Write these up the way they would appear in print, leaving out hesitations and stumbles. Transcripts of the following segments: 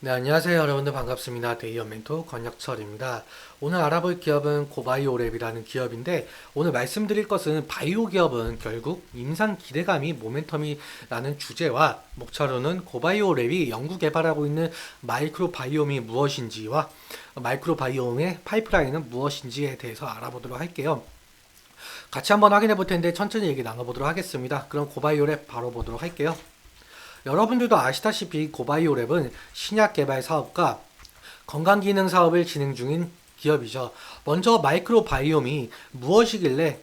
네, 안녕하세요. 여러분들 반갑습니다. 데이어 멘토 권혁철입니다. 오늘 알아볼 기업은 고바이오랩이라는 기업인데, 오늘 말씀드릴 것은 바이오 기업은 결국 임상 기대감이 모멘텀이라는 주제와 목차로는 고바이오랩이 연구 개발하고 있는 마이크로바이옴이 무엇인지와 마이크로바이옴의 파이프라인은 무엇인지에 대해서 알아보도록 할게요. 같이 한번 확인해 볼 텐데 천천히 얘기 나눠보도록 하겠습니다. 그럼 고바이오랩 바로 보도록 할게요. 여러분들도 아시다시피 고바이오랩은 신약 개발 사업과 건강기능 사업을 진행 중인 기업이죠. 먼저 마이크로바이옴이 무엇이길래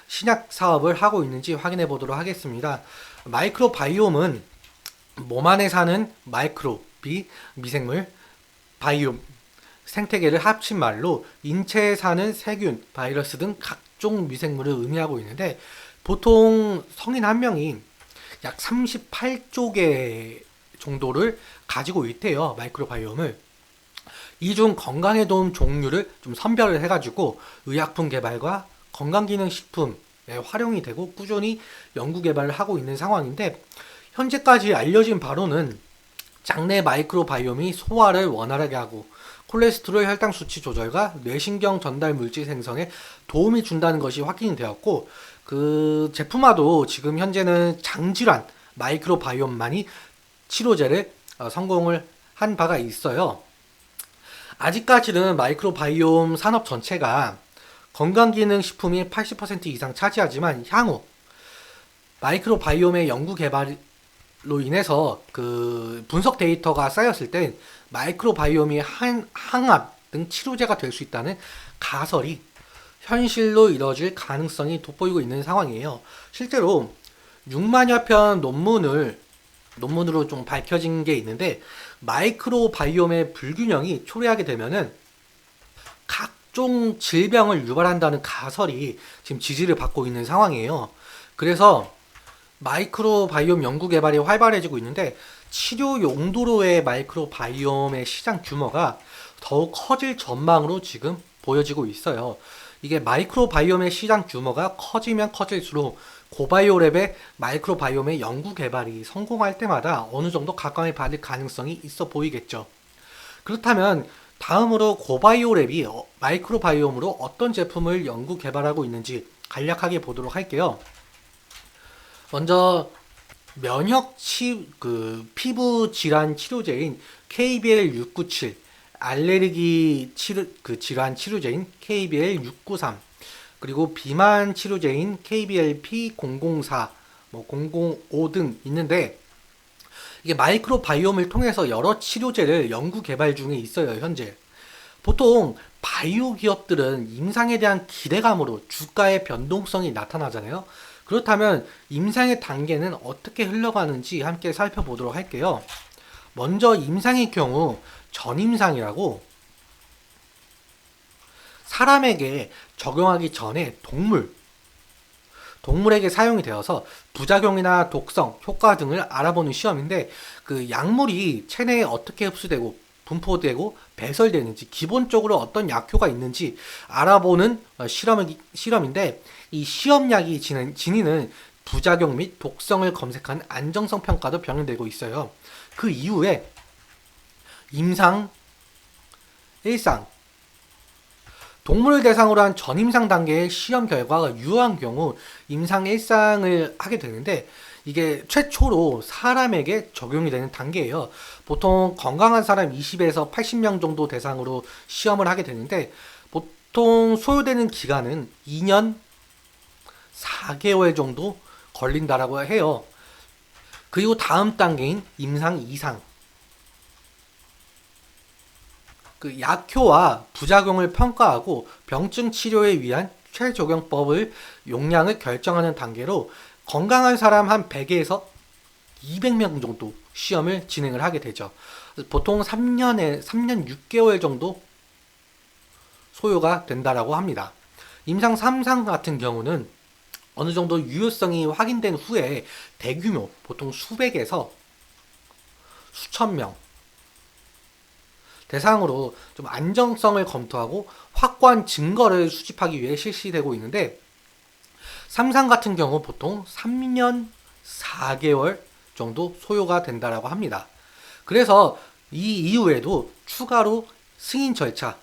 신약 사업을 하고 있는지 확인해 보도록 하겠습니다. 마이크로바이옴은 몸 안에 사는 마이크로비, 미생물, 바이옴, 생태계를 합친 말로 인체에 사는 세균, 바이러스 등 각종 미생물을 의미하고 있는데, 보통 성인 한 명이 약 38조 개 정도를 가지고 있대요. 마이크로바이옴을. 이 중 건강에 도움 종류를 좀 선별을 해가지고 의약품 개발과 건강기능식품에 활용이 되고 꾸준히 연구 개발을 하고 있는 상황인데, 현재까지 알려진 바로는 장내 마이크로바이옴이 소화를 원활하게 하고 콜레스테롤 혈당 수치 조절과 뇌신경 전달 물질 생성에 도움이 준다는 것이 확인이 되었고, 그 제품화도 지금 현재는 장질환 마이크로바이옴만이 치료제를 성공을 한 바가 있어요. 아직까지는 마이크로바이옴 산업 전체가 건강기능식품이 80% 이상 차지하지만, 향후 마이크로바이옴의 연구 개발로 인해서 그 분석 데이터가 쌓였을 땐 마이크로바이옴이 항암 등 치료제가 될 수 있다는 가설이 현실로 이뤄질 가능성이 돋보이고 있는 상황이에요. 실제로 6만여 편 논문으로 좀 밝혀진 게 있는데, 마이크로바이옴의 불균형이 초래하게 되면은 각종 질병을 유발한다는 가설이 지금 지지를 받고 있는 상황이에요. 그래서 마이크로바이옴 연구 개발이 활발해지고 있는데, 치료 용도로의 마이크로바이옴의 시장 규모가 더욱 커질 전망으로 지금 보여지고 있어요. 이게 마이크로바이옴의 시장 규모가 커지면 커질수록 고바이오랩의 마이크로바이옴의 연구 개발이 성공할 때마다 어느 정도 각광을 받을 가능성이 있어 보이겠죠. 그렇다면 다음으로 고바이오랩이 마이크로바이옴으로 어떤 제품을 연구 개발하고 있는지 간략하게 보도록 할게요. 먼저 피부 질환 치료제인 KBL697, 알레르기 질환 치료제인 KBL693, 그리고 비만 치료제인 KBLP004, 005 등 있는데, 이게 마이크로바이옴을 통해서 여러 치료제를 연구 개발 중에 있어요, 현재. 보통 바이오 기업들은 임상에 대한 기대감으로 주가의 변동성이 나타나잖아요. 그렇다면 임상의 단계는 어떻게 흘러가는지 함께 살펴보도록 할게요. 먼저 임상의 경우 전임상이라고, 사람에게 적용하기 전에 동물에게 사용이 되어서 부작용이나 독성, 효과 등을 알아보는 시험인데, 그 약물이 체내에 어떻게 흡수되고 분포되고 배설되는지, 기본적으로 어떤 약효가 있는지 알아보는 실험인데, 이 시험약이 지니는 부작용 및 독성을 검색한 안정성 평가도 병행되고 있어요. 그 이후에 임상, 일상, 동물을 대상으로 한 전임상 단계의 시험 결과가 유효한 경우 임상 1상을 하게 되는데, 이게 최초로 사람에게 적용이 되는 단계예요. 보통 건강한 사람 20에서 80명 정도 대상으로 시험을 하게 되는데, 보통 소요되는 기간은 2년 4개월 정도 걸린다라고 해요. 그리고 다음 단계인 임상 2상, 그 약효와 부작용을 평가하고 병증 치료에 위한 최적용법을 용량을 결정하는 단계로 건강한 사람 한 100에서 200명 정도 시험을 진행을 하게 되죠. 보통 3년 6개월 정도 소요가 된다라고 합니다. 임상 3상 같은 경우는 어느 정도 유효성이 확인된 후에 대규모, 보통 수백에서 수천 명 대상으로 좀 안정성을 검토하고 확고한 증거를 수집하기 위해 실시되고 있는데, 3상 같은 경우 보통 3년 4개월 정도 소요가 된다라고 합니다. 그래서 이 이후에도 추가로 승인 절차,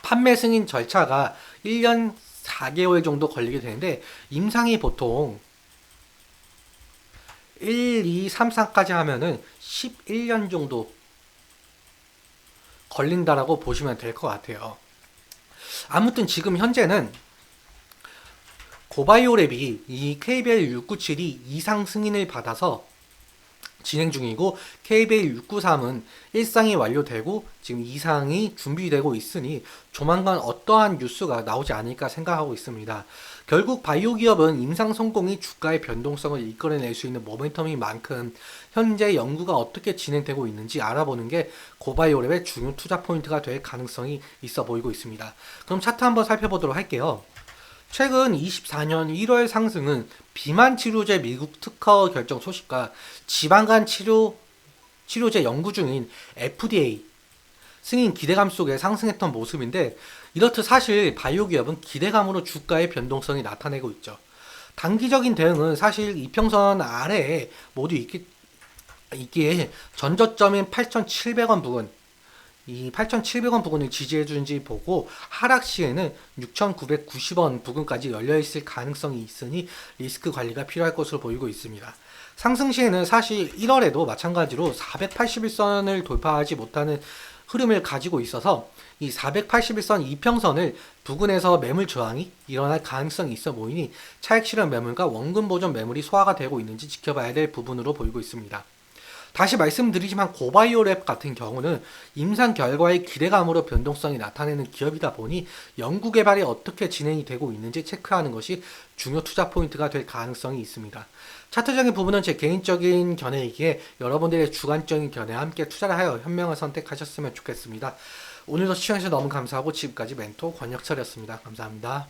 판매 승인 절차가 1년 4개월 정도 걸리게 되는데 임상이 보통 1, 2, 3, 4까지 하면은 11년 정도 걸린다라고 보시면 될 것 같아요. 아무튼 지금 현재는 고바이오랩이 이 KBL 697이 이상 승인을 받아서 진행 중이고 KBL 693은 1상이 완료되고 지금 2상이 준비되고 있으니 조만간 어떠한 뉴스가 나오지 않을까 생각하고 있습니다. 결국 바이오 기업은 임상 성공이 주가의 변동성을 이끌어낼 수 있는 모멘텀인 만큼 현재 연구가 어떻게 진행되고 있는지 알아보는 게 고바이오랩의 중요 투자 포인트가 될 가능성이 있어 보이고 있습니다. 그럼 차트 한번 살펴보도록 할게요. 최근 24년 1월 상승은 비만 치료제 미국 특허 결정 소식과 지방간 치료제 연구 중인 FDA 승인 기대감 속에 상승했던 모습인데, 이렇듯 사실 바이오 기업은 기대감으로 주가의 변동성이 나타내고 있죠. 단기적인 대응은 사실 이평선 아래에 모두 있기에 전저점인 8,700원 부근, 이 8,700원 부근을 지지해주는지 보고 하락 시에는 6,990원 부근까지 열려있을 가능성이 있으니 리스크 관리가 필요할 것으로 보이고 있습니다. 상승 시에는 사실 1월에도 마찬가지로 481선을 돌파하지 못하는 흐름을 가지고 있어서 이 481선 이평선을 부근에서 매물 저항이 일어날 가능성이 있어 보이니 차익 실현 매물과 원금 보존 매물이 소화가 되고 있는지 지켜봐야 될 부분으로 보이고 있습니다. 다시 말씀드리지만 고바이오랩 같은 경우는 임상 결과의 기대감으로 변동성이 나타내는 기업이다 보니 연구 개발이 어떻게 진행이 되고 있는지 체크하는 것이 중요 투자 포인트가 될 가능성이 있습니다. 차트적인 부분은 제 개인적인 견해이기에 여러분들의 주관적인 견해와 함께 투자를 하여 현명한 선택하셨으면 좋겠습니다. 오늘도 시청해주셔서 너무 감사하고 지금까지 멘토 권혁철이었습니다. 감사합니다.